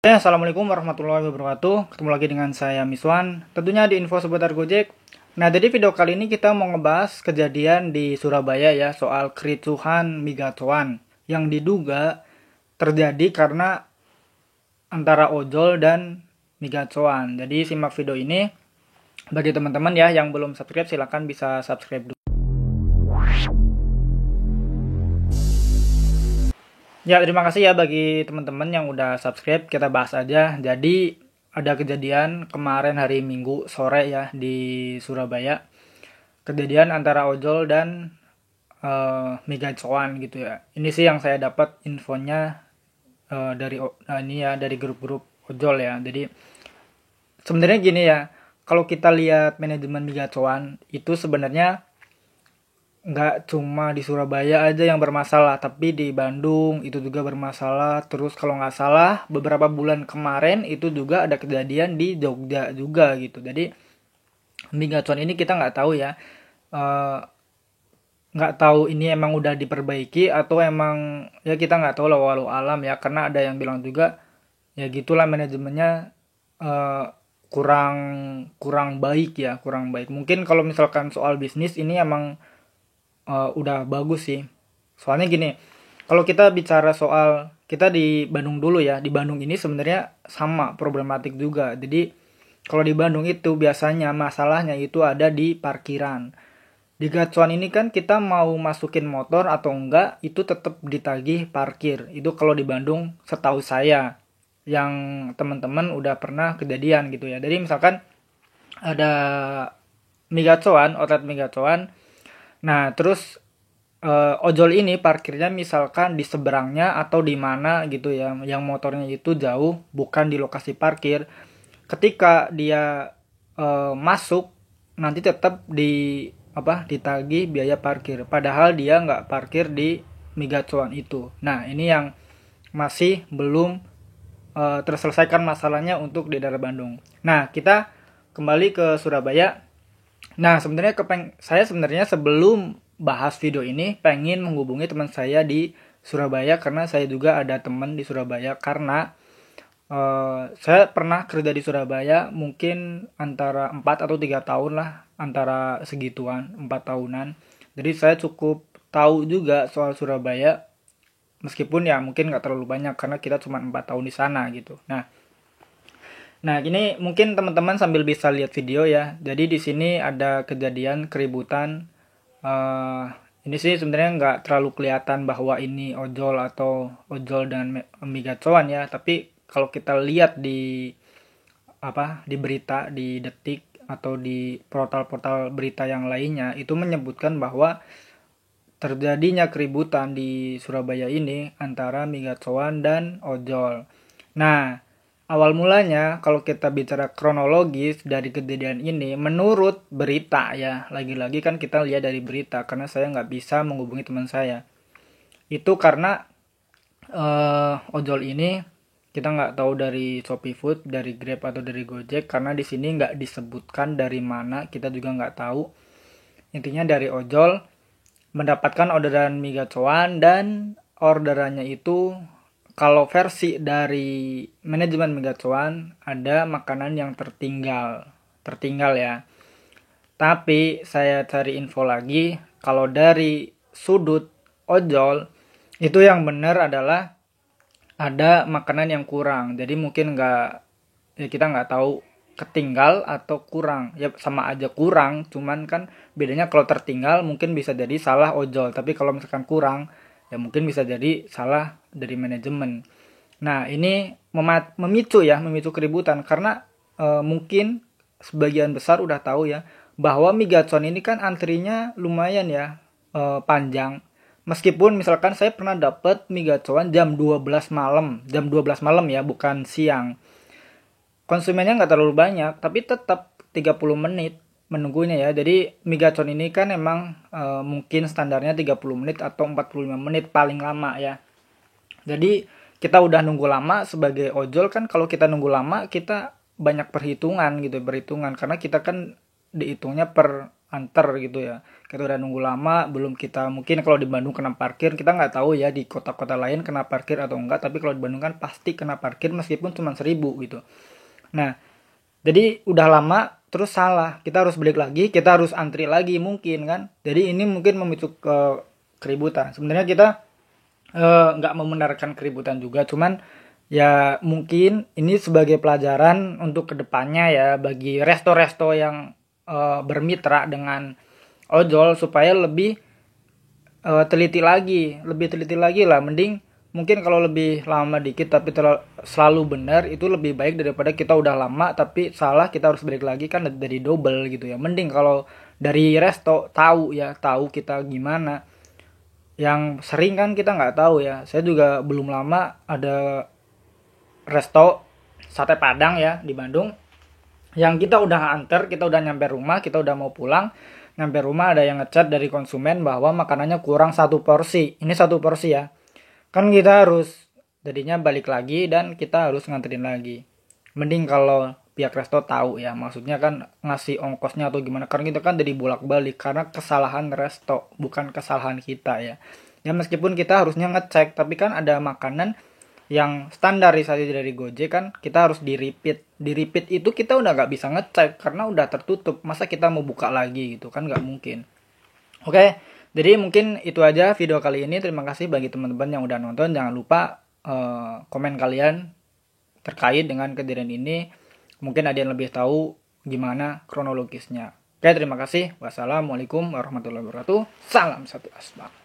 Assalamualaikum warahmatullahi wabarakatuh. Ketemu lagi dengan saya Miswan. Tentunya di info seputar Gojek. Nah, jadi video kali ini kita mau ngebahas kejadian di Surabaya ya, soal kericuhan migacuan yang diduga terjadi karena antara ojol dan migacuan. Jadi simak video ini. Bagi teman-teman ya yang belum subscribe, silahkan bisa subscribe dulu. Ya, terima kasih ya bagi teman-teman yang udah subscribe. Kita bahas aja. Jadi, ada kejadian kemarin hari Minggu sore ya di Surabaya. Kejadian antara ojol dan migacuan gitu ya. Ini sih yang saya dapat infonya dari grup-grup ojol ya. Jadi, sebenarnya gini ya. Kalau kita lihat manajemen migacuan itu sebenarnya nggak cuma di Surabaya aja yang bermasalah, tapi di Bandung itu juga bermasalah. Terus kalau nggak salah beberapa bulan kemarin itu juga ada kejadian di Jogja juga gitu. Jadi migacuan ini kita nggak tahu ya, eh, nggak tahu ini emang udah diperbaiki atau emang ya kita nggak tahu lah, walau alam ya, karena ada yang bilang juga ya gitulah manajemennya eh, kurang kurang baik ya, kurang baik. Mungkin kalau misalkan soal bisnis ini emang udah bagus sih. Soalnya gini, kalau kita bicara soal kita di Bandung dulu ya, di Bandung ini sebenarnya sama problematik juga. Jadi kalau di Bandung itu biasanya masalahnya itu ada di parkiran. Di gacuan ini kan kita mau masukin motor atau enggak itu tetap ditagih parkir. Itu kalau di Bandung setahu saya yang teman-teman udah pernah kejadian gitu ya. Jadi misalkan ada migacuan, outlet migacuan. Nah, terus ojol ini parkirnya misalkan di seberangnya atau di mana gitu ya, yang motornya itu jauh, bukan di lokasi parkir. Ketika dia masuk, nanti tetap ditagih biaya parkir. Padahal dia nggak parkir di migacuan itu. Nah, ini yang masih belum terselesaikan masalahnya untuk di daerah Bandung. Nah, kita kembali ke Surabaya. Nah, saya sebenarnya sebelum bahas video ini pengen menghubungi teman saya di Surabaya karena saya juga ada teman di Surabaya karena saya pernah kerja di Surabaya mungkin antara 4 atau 3 tahun lah, antara segituan, 4 tahunan. Jadi saya cukup tahu juga soal Surabaya meskipun ya mungkin nggak terlalu banyak karena kita cuma 4 tahun di sana gitu. Nah, ini mungkin teman-teman sambil bisa lihat video ya. Jadi di sini ada kejadian keributan. Eh, ini sih sebenarnya nggak terlalu kelihatan bahwa ini ojol atau ojol dengan migacuan ya. Tapi kalau kita lihat di berita, di Detik atau di portal-portal berita yang lainnya, itu menyebutkan bahwa terjadinya keributan di Surabaya ini antara migacuan dan ojol. Nah, awal mulanya kalau kita bicara kronologis dari kejadian ini, menurut berita ya, lagi-lagi kan kita lihat dari berita karena saya nggak bisa menghubungi teman saya. Itu karena ojol ini kita nggak tahu dari Shopee Food, dari Grab atau dari Gojek karena di sini nggak disebutkan dari mana, kita juga nggak tahu. Intinya dari ojol mendapatkan orderan migacuan dan orderannya itu kalau versi dari manajemen migacuan ada makanan yang tertinggal ya. Tapi saya cari info lagi, kalau dari sudut ojol itu yang benar adalah ada makanan yang kurang. Jadi mungkin kita nggak tahu ketinggal atau kurang, ya sama aja kurang, cuman kan bedanya kalau tertinggal mungkin bisa jadi salah ojol, tapi kalau misalkan kurang ya mungkin bisa jadi salah dari manajemen. Nah, ini memicu keributan karena mungkin sebagian besar udah tahu ya bahwa migacuan ini kan antrinya lumayan ya, panjang. Meskipun misalkan saya pernah dapat migacuan jam 12 malam, ya, bukan siang. Konsumennya nggak terlalu banyak, tapi tetap 30 menit menunggunya ya. Jadi migacuan ini kan emang mungkin standarnya 30 menit atau 45 menit paling lama ya. Jadi kita udah nunggu lama sebagai ojol kan, kalau kita nunggu lama kita banyak perhitungan gitu, karena kita kan dihitungnya per antar gitu ya. Kita udah nunggu lama, belum kita mungkin kalau di Bandung kena parkir, kita nggak tahu ya di kota-kota lain kena parkir atau enggak, tapi kalau di Bandung kan pasti kena parkir meskipun cuma 1.000 gitu. Nah, jadi udah lama terus salah, kita harus balik lagi, kita harus antri lagi mungkin kan. Jadi ini mungkin memicu keributan. Sebenarnya kita nggak membenarkan keributan juga, cuman ya mungkin ini sebagai pelajaran untuk kedepannya ya bagi resto-resto yang bermitra dengan ojol supaya lebih lebih teliti lagi lah. Mending mungkin kalau lebih lama dikit tapi selalu benar itu lebih baik daripada kita udah lama tapi salah kita harus balik lagi, kan dari double gitu ya. Mending kalau dari resto tahu kita gimana, yang sering kan kita nggak tahu ya. Saya juga belum lama ada resto sate Padang ya di Bandung yang kita udah anter, kita udah nyampe rumah, kita udah mau pulang, nyampe rumah ada yang ngechat dari konsumen bahwa makanannya kurang 1 porsi. Ini 1 porsi ya, kan kita harus jadinya balik lagi dan kita harus nganterin lagi. Mending kalau pihak resto tahu ya, maksudnya kan ngasih ongkosnya atau gimana, karena kita kan jadi bolak-balik karena kesalahan resto bukan kesalahan kita ya. Ya meskipun kita harusnya ngecek, tapi kan ada makanan yang standarisasi dari Gojek kan kita harus di repeat itu kita udah nggak bisa ngecek karena udah tertutup, masa kita mau buka lagi gitu kan, nggak mungkin. Oke, jadi mungkin itu aja video kali ini. Terima kasih bagi teman-teman yang udah nonton. Jangan lupa komen kalian terkait dengan kejadian ini, mungkin ada yang lebih tahu gimana kronologisnya. Oke, terima kasih. Wassalamualaikum warahmatullahi wabarakatuh. Salam satu asbak.